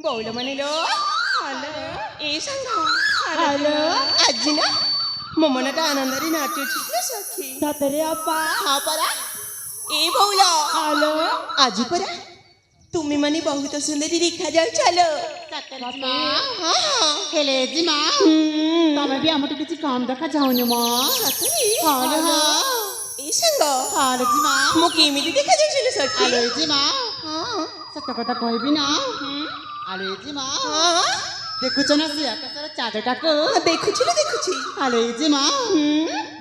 ବଉଳ ମାନେ ଲୋ ଏ ସାଙ୍ଗ ହ୍ୟାଲୋ ଆଜି ନା ମୋ ମନଟା ଆନନ୍ଦରେ ନାଚୁଛି ଲୋ ସଖୀ। ସତରେ ଅପା ହଁ ପରା ଏ ବଉଳ ହ୍ୟାଲୋ ଆଜି ପରା ତୁମେ ମାନେ ବହୁତ ସୁନ୍ଦରୀ ଦେଖାଯାଉଛ ଲୋ। ହଁ ହେଲେ ମା ତମେ ବି ଆମଠୁ କିଛି କମ୍ ଦେଖା ଯାଉନି ମ। ସତରେ ହ୍ୟାଲୋ ଏ ସାଙ୍ଗ ହ୍ୟାଲୋ ମା ମୁଁ କେମିତି ଦେଖାଯାଉଛି ଲୋ ସଖୀ? ଆଲୋ ମା ହଁ ସତ କଥା କହିବି ନା ଆଲୋ ମା ହଁ ଦେଖୁଛ ନା ସେ ଆକାଶର ଚାঁଦଟାକୁ ଦେଖୁଛି ଲୋ ଦେଖୁଛି। ଆଲୋ ମା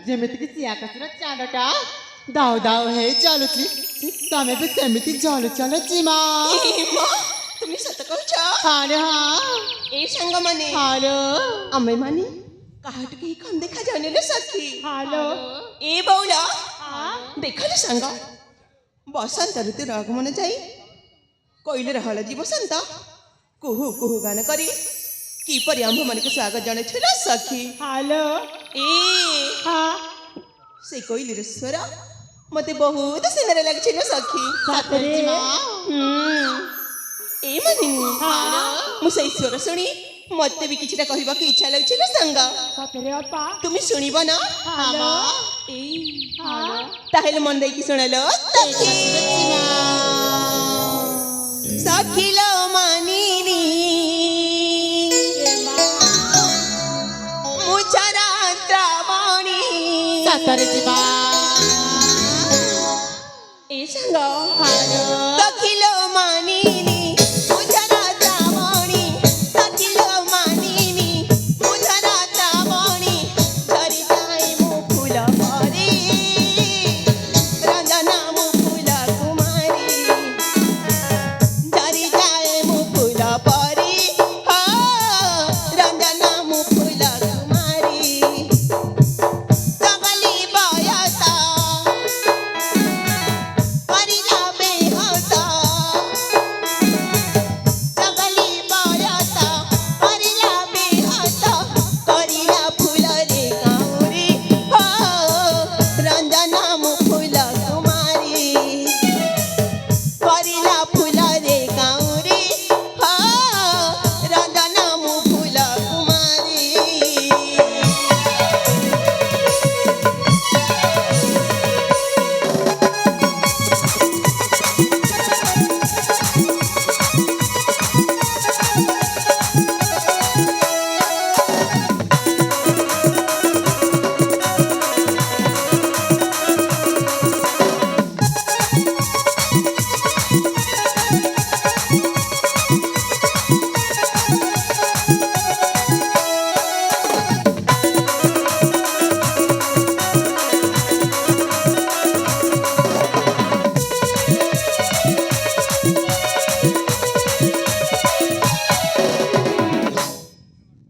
ଯେମିତିକି ସେ ଆକାଶର ଚାঁଦଟା ଦାଉ ଦାଉ ହେଇ ଚାଲୁଛି ତମେ ବି ସେମିତି ଚାଲୁଛି ମା। ଏ ମା, ତୁମେ ସତ କହୁଛ? ହ୍ୟାଲୋ ହଁ ଏ ସାଙ୍ଗମାନେ ହ୍ୟାଲୋ ଆମେ ମାନେ କାହାଠୁ କେହି କମ୍ ଦେଖାଯାଉନି ଲୋ ସଖୀ। ହ୍ୟାଲୋ ଏ ବଉଳ ଦେଖିଲୁ ସାଙ୍ଗ ବସନ୍ତ ଋତୁର ଆଗମନ ଯାଇ କୋଇଲର ହଳଦୀ ବସନ୍ତ କୁହୁ କୁହୁ ଗାନ କରି କିପରି ଆମ୍ଭମାନଙ୍କୁ ସ୍ୱାଗତ ଜଣାଇଛୁ ଲୋ ସଖୀ। ହ୍ୟାଲୋ ଏ ହଁ ସେ କୋଇଲିର ସ୍ୱର ମତେ ବହୁତ ସୁନ୍ଦର ଲାଗୁଛି ଲୋ ସଖୀ। ସତରେ ଏ ମାନେ ହଁ ମୁଁ ସେଇ ସ୍ୱର ଶୁଣି ମତେ ବି କିଛିଟା କହିବାକୁ ଇଚ୍ଛା ଲାଗୁଛି ଲୋ ସାଙ୍ଗ। ସତରେ ଅପା ତୁମେ ଶୁଣିବ ନା? ହ୍ୟାଲୋ ଏଇ ହ୍ୟାଲୋ ତାହେଲେ ମନ ଦେଇକି ଶୁଣଲୋ ସଖୀ। ସଖିଲୋ ମାନିନି ମୁଛରା ତ୍ରାବଣୀ ସତରେ ଯିବା ଏ ସାଙ୍ଗ ସଖିଲୋ ମାନିନି ମୁଛରା ତ୍ରାବଣୀ ସଖିଲୋ ମାନିନି ମୁଛରା ତ୍ରାବଣୀ ଝରି ଯାଏ ମୁଁ ଫୁଲ ପରି ରଞ୍ଜନା ମୁଁ ଫୁଲ କୁମାରୀ ଝରି ଯାଏ ମୁଁ ଫୁଲ ପରି ହଁ ରଞ୍ଜନା ମୁଁ ଫୁଲ କୁମାରୀ ଜଙ୍ଗଲି ବୟସ କରିଲା ବେହସ ଜଙ୍ଗଲି ବୟସ କରିଲା ବେହସ କରିଲା ଫୁଲରେ କାଉରୀ ହଁ ରଞ୍ଜନା ମୁଁ ଫୁଲ କୁମାରୀ କରିଲା ଫୁଲରେ କାଉରୀ ହଁ ରଞ୍ଜନା ମୁଁ ଫୁଲ କୁମାରୀ।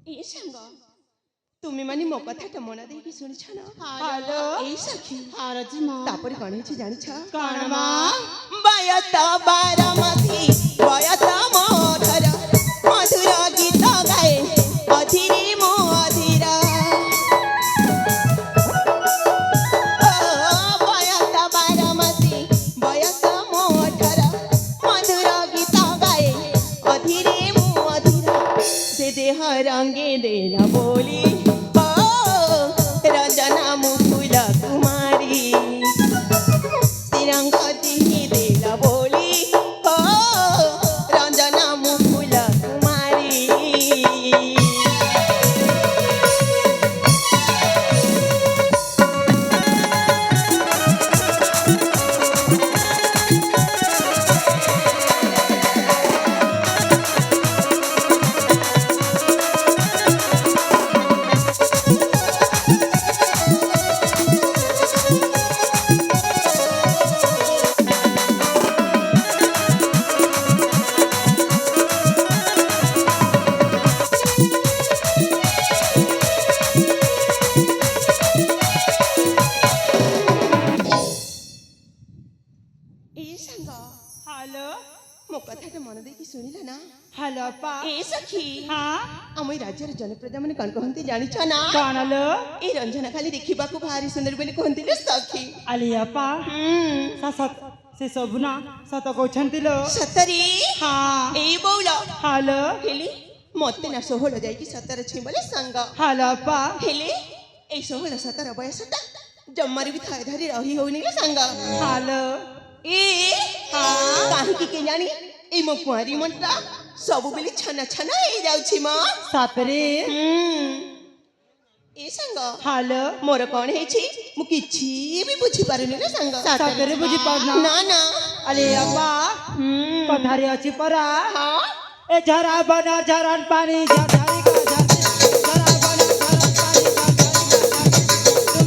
ଏ ସାଙ୍ଗ ତୁମେ ମାନେ ମୋ କଥାଟା ମନ ଦେଇକି ଶୁଣିଛ ନା? ହ୍ୟାଲୋ ଏଇ ସଖୀ ହ୍ୟାଲୋ ମା ତାପରେ କଣ ହେଇଛି ଜାଣିଛ? କଣ ମା ବୟସ ବାରମତି ବୟସ ମୋଠର ମଧୁର ଗୀତ ଗାଏ ଅଧୀରେ ମୁଁ ଅଧୀର ବୟସ ବାରମତି ବୟସ ମୋଠର ମଧୁର ଗୀତ ଗାଏ ଅଧୀରେ ମୁଁ ଅଧୀର ସେ ଦେହ ରଙ୍ଗେ ଦେଲା ବୋଲି ରଞ୍ଜନା ମୁଁ ଫୁଲ କୁମାରୀ ତିରଙ୍ଗ ଦିହି ଦେଲା ବୋଲି ରଞ୍ଜନା ମୁଁ ଫୁଲ କୁମାରୀ। ଏ ସାଙ୍ଗ ହ୍ୟାଲୋ ମୋ କଥାଟା ମନ ଦେଇକି ଶୁଣିଲ ନା? ହ୍ୟାଲୋ ଅପା ଏ ସଖୀ ହଁ ଆମ ଏଇ ରାଜ୍ୟର ଜନପ୍ରଜା ମାନେ କଣ କହନ୍ତି ଜାଣିଛ ନା? କଣ ଲୋ ଏଇ ରଞ୍ଜନା ଖାଲି ଦେଖିବାକୁ ଭାରି ସୁନ୍ଦର ବୋଲି କହନ୍ତି ଲୋ ସଖୀ। ଆଲି ଅପା ସେ ସବୁ ନା ସତ କହୁଛନ୍ତି ଲୋ। ସତରେ ହଁ ଏଇ ବଉଳ ହାଲୋ ହେଲେ ମତେ ନା 16 ଯାଇକି 17 ଛୁଇଁବଲେ ସାଙ୍ଗ ହାଲୋ ଅପା ହେଲେ ଏଇ 16 17 ବୟସଟା ଜମାରେ ବି ଥରେ ଧରି ରହି ହଉନି ଲୋ ସାଙ୍ଗ ହାଲୋ ଏ କାହିଁକି କେଜାଣି ଏଇ ମୋ କୁଆରୀ ମନଟା ସବୁବେଳେ ଛନା ଛନା ହେଇଯାଉଛି ମ ସତରେ ଏ ସାଙ୍ଗ ହାଲୋ ମୋର କଣ ହେଇଛି ମୁଁ କିଛି ବି ବୁଝିପାରୁନି ଲୋ ସାଙ୍ଗ ସତରେ ବୁଝିପାରୁନ ନା ନା ଆରେ ଅପା କଥାରେ ଅଛି ପରା ହଁ ए झरा बना झरन पानी झरझरी का झरझरी झरा बना झरन पानी झरझरी का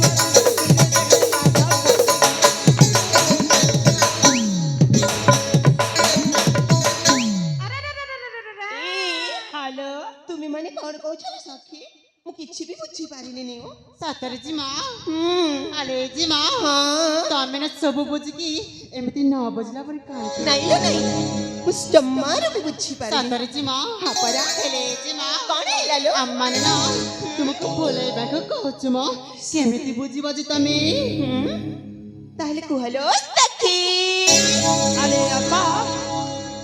हालो তুমি মানে କଣ କହୁଛ ଲୋ ସଖୀ ମୁଁ କିଛି ବି ବୁଝିପାରିନି ନି ସତରେ ଜିମା ଆରେ ଜିମା ତମେ ନା ସବୁ ବୁଝିକି ଏମିତି ନ ବୁଝିଲା ପରି କାହିଁକି ନାଇଁ ଲୋ ନାଇଁ ମୁଁ ଜମାରୁ ବି ବୁଝିପାରିନି ସତରେ ଜିମା ହଁ ପରା ହେଲେ ଜିମା କଣ ହେଲା ଲୋ ଆମମାନେ ନା ତୁମକୁ ଭୁଲେଇବାକୁ କହୁଛୁ ମ କେମିତି ବୁଝିବ ଯେ ତମେ ତାହେଲେ କୁହ ଲୋ ସଖୀ ଆରେ ଆପା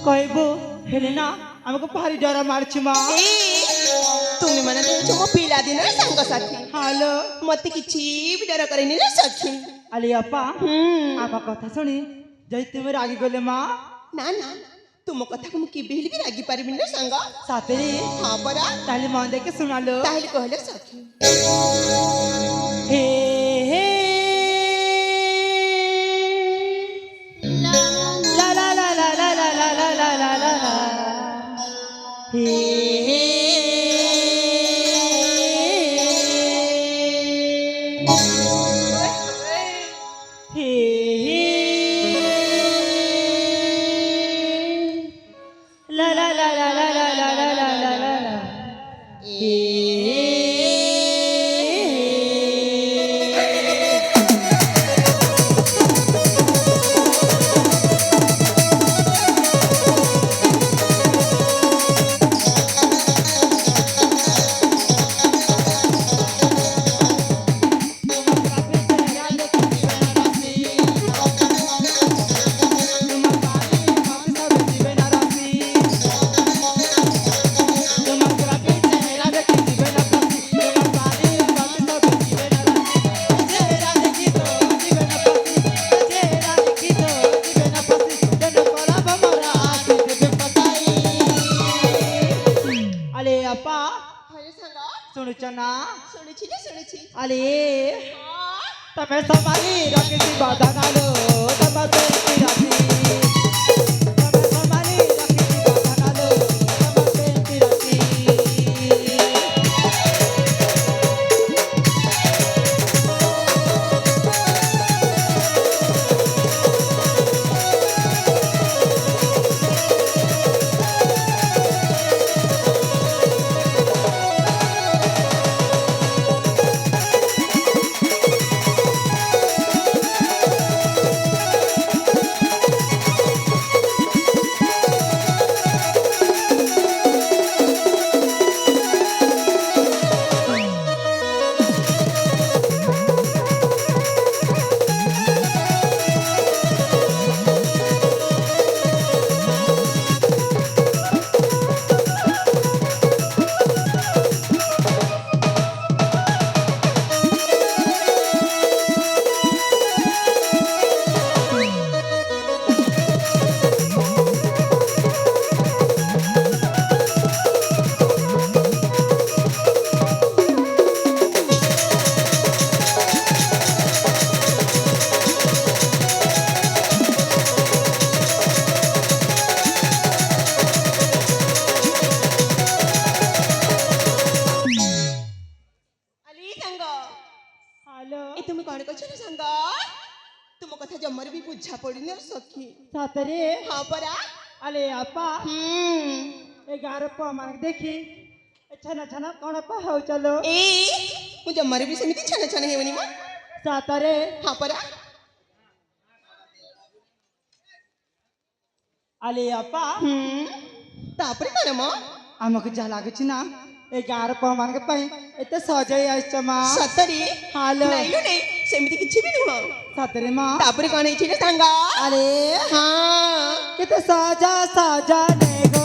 କହିବୁ ହେଲେ ନା ଆମକୁ ଭାରି ଡର ମାରୁଛି ମା ତୁମେ ମାନେ ତ ହଉଛ ମୋ ପିଲାଦିନର ସାଙ୍ଗସାଥୀ ହାଲୋ ମତେ କିଛି ବି ଡର କରେନି ଲୋ ସଖୀ ଆରେ ଆପା ଆମ କଥା ଶୁଣି ଯଦି ତୁମେ ରାଗି ଗଲେ ମା ନା ନା ତୁମ କଥାକୁ ମୁଁ କେବେ ହେଲେ ବି ରାଗି ପାରିବିନି ଲୋ ସାଙ୍ଗ ସତରେ ହଁ ପରା ତାହେଲେ ମନ ଦେଖି ଶୁଣାଲୋ ତାହେଲେ କହିଲେ ସଖୀ हे हे ला ला ला ला ला ला ला ला ला ला ला ला हे हे हे हे ला ला ला ला ला ला ला ला ला ला ला ला हे ଶୁଣୁଛ ନା ଶୁଣିଛି ଆରେ ତମେ ସମାଲି ରଖିଛି ବଦନାଲୋ ତମ ପ୍ରେମୀ ରାତି ତମେ ସମାଲି ରଖିଛି ବଦନାଲୋ ତମ ପ୍ରେମୀ ରାତି ଜମାରୁ ବି ବୁଝା ପଡୁନି ସଖୀ ସତରେ ହଁ ପରା ଆଲେ ଆପା ଏ ଗାଁର ପୁଅ ମାନଙ୍କୁ ଦେଖି ଛାନା ଛାନା କଣ ପା ହଉଚଲୋ ମୁଁ ଜମାରୁ ବି ସେମିତି ଛାନା ଛାନା ହେବନି ମ ସତରେ ହଁ ପରା ଆଲେ ଆପା ତାପରେ କଣ ମ ଆମକୁ ଯାହା ଲାଗୁଛି ନା ଏ ଗାଁର ପୁଅ ମାନଙ୍କ ପାଇଁ ଏତେ ସଜେଇ ଆସିଛ ମା ସତରେ ହାଲୋ ନାଇଲୋ ନାଇଁ ସେମିତି କିଛି ବି ନୁହଁ। ସତରେ ମା ତାପରେ କ'ଣ ହେଇଛି ନା ସାଙ୍ଗ? ଆରେ ହଁ କେତେ ସାଜା ସାଜା ନେଗୋ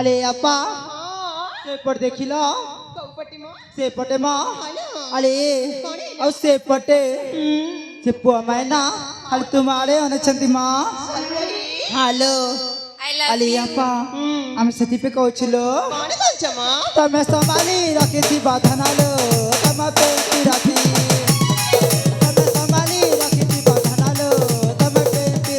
अरे अपा सेपट देखिल କଉପଟେ ମ? सेपटे माँ ହଲୋ। अरे और सेपटे से पुआ मैना खाली तुम्हारे अनचंती माँ हेलो अरे अपा हम सती पे कहूलो କ'ଣ କହୁଛ ମ? तमे संभाली रखी बाधनालो तम पे राखी तमे संभाली रखी बाधनालो तम पे राखी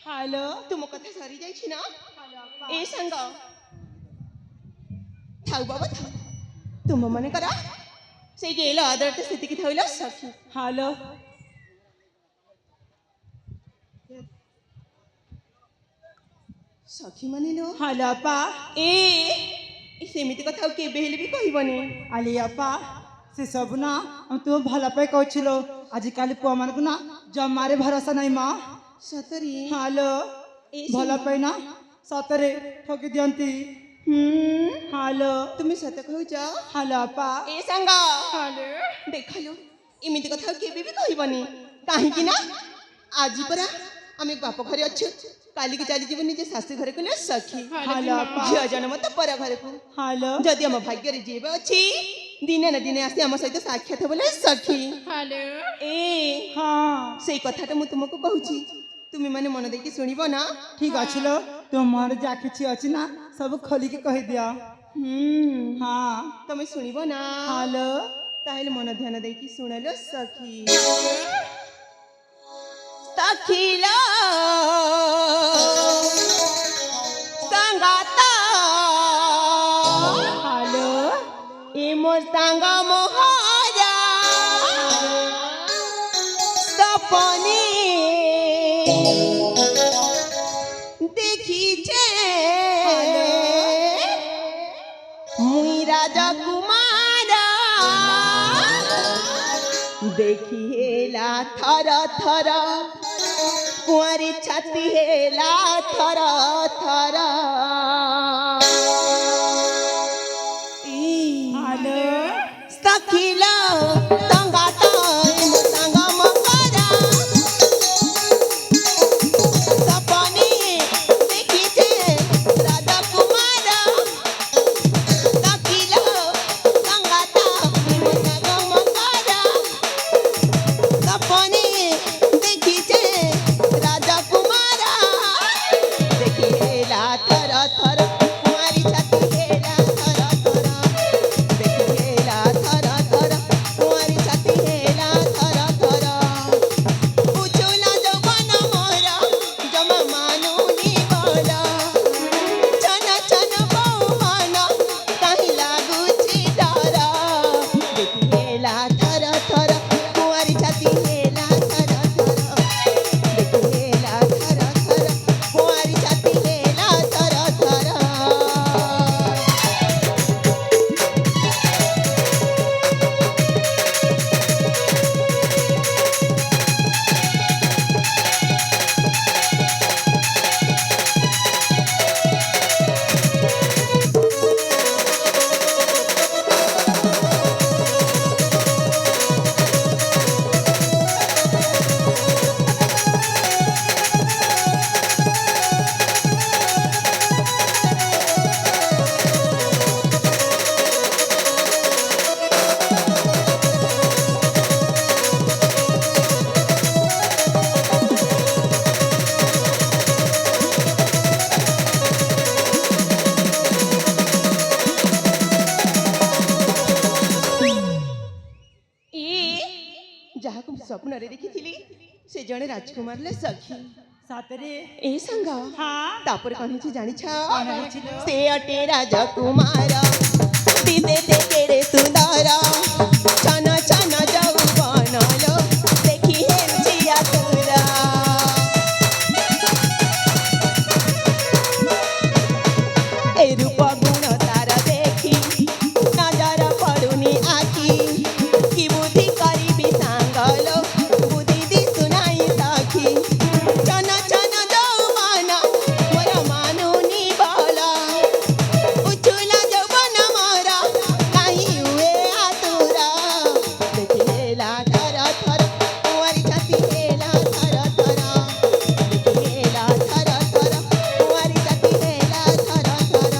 हेलो ତୁମ କଥା ସରି ଯାଇଛି ନା? ଏ ସାଙ୍ଗ ଥାଉ ବାବା ଥାଉ। ତୁମ ମନେ କର ସେଇ ଗେଲ ଆଦରଟେ ସେତିକି ଥାଇଲ ସଖୀ। हेलो ସଖୀ ମାନେ ନୁହଁ। हेलो अपा ଏ ସେମିତି କଥା ଆଉ କେବେ ହେଲେ ବି କହିବନି। अली अपा से सब ना हम तुम भल पे कहलो आजिकल पुआ मान को ना जमारे भरोसा नहीं माँ ସତରେ हेलो ଏ भल पे ना सतरे ठकी दियंती हेलो ତୁମେ ସତ କହୁଛ? हेलो अपा ଏ ସାଙ୍ଗ ଦେଖାଲୁ ଏମିତି କଥା ଆଉ କେବେ ବି କହିବନି। କାହିଁକି ନା ଆଜି ପରା ଆମେ ବାପ ଘରେ ଅଛୁ, କାଲିକି ଚାଲିଯିବୁ ନିଜ ଶାଶୁ ଘରକୁ ନା ସଖୀ। हेलो अपा ଝିଅ ଜନ୍ମ ତ ପର ଘରକୁ। हेलो ଯଦି ଆମ ଭାଗ୍ୟରେ ଯିଏ ଅଛି ଦିନେ ନା ଦିନେ ଆସି ଆମ ସହିତ ସାକ୍ଷାତ ହେବ ନା ସଖୀ। ଏ हाँ ସେଇ କଥାଟା ମୁଁ ତୁମକୁ କହୁଛି, ତୁମେ ମାନେ ମନ ଦେଇକି ଶୁଣିବ ନା? ठीक अच्छे लो तुम्हार जा किछि अछि ना सब खोली के कह दिया हाँ ତମେ ଶୁଣିବ ନା? हेलो ତାହେଲେ ମନ ଧ୍ୟାନ ଦେଇକି ଶୁଣଲୋ ସଖୀ। ସଖିଲ ସଙ୍ଗାତ हेलो ଏ ମୋ ସାଙ୍ଗ ମୋହରା ସପନେ ଦେଖିଛେ মুই রাজকুমার দেখি হেলা থর থর কুয়ারি ছাতি হেলা থর থর। हेलो সখিল সঙ্গাত মো সাঙ্গ মকরা সপনে দেখিছে রাজকুমার সখিল সঙ্গাত মো সাঙ্গ মকরা সপনে দেখিছে রাজকুমার দেখি হেলা থর থর ଛାତି ହେଲା ଥର ଥର ଦେଖି ହେଲା ଥର ଥର କୁଆଁରୀ ଛାତି ହେଲା ଥର ଥର। ଯାହାକୁ ମୁଁ ସ୍ୱପ୍ନରେ ଦେଖିଥିଲି ସେ ଜଣେ ରାଜକୁମାରର ସଖୀ ସତରେ ଏ ସାଙ୍ଗ। ହଁ ତାପରେ କଣ ହେଇଛି ଜାଣିଛ? କଣ ହେଇଛି ଲୋ? ସେ ଅଟେ ରାଜକୁମାର ଦିଦେ କେଡ଼େ ସୁନ୍ଦର ଛନ ଛନ ଯୌବନ ଲୋ ଦେଖି ହେଉଛି ଆତୁର। ଏ ରୂପ ଗୁଣ ତାର ଦେଖି ନଜର ପଡୁନି ଆଖି କି ବୁଦ୍ଧି କରିବି ସାଙ୍ଗ ଲୋ ବୁଦ୍ଧି ଦିଶୁ ନାହିଁ ସଖୀ। ଛନ ଛନ ଯୌବନ ମୋର ମାନୁନି ବଳ ଉଛୁଲା ଯୌବନ ମୋର କାହିଁ ହୁଏ ଆତୁର। ଦେଖି ହେଲା ଥର ଥର କୁଆଁରୀ ଛାତି ହେଲା ଥର ଥର ଦେଖି ହେଲା ଥର ଥର କୁଆଁରୀ ଛାତି ହେଲା ଥର ଥର।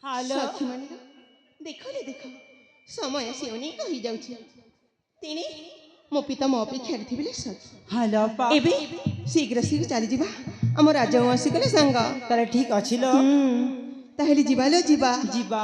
ହାଲୋ ସଖୀମାନେ ଦେଖରେ ଦେଖ ସମୟ ସେ ଅନେକ ହେଇଯାଉଛି ତେଣେ ମୋ ପିତା ମୋ ଅପେକ୍ଷାରେ ଥିବେ ସଖୀ। ହାଲୋ ଅପା ଏବେ ଶୀଘ୍ର ଶୀଘ୍ର ଚାଲିଯିବା ଆମ ରାଜବଂଶୀ ଗଲେ ସାଙ୍ଗ। ତାହେଲେ ଠିକ ଅଛି ଲୋ ତାହେଲେ ଯିବା ଲୋ ଯିବା। ଯିବା।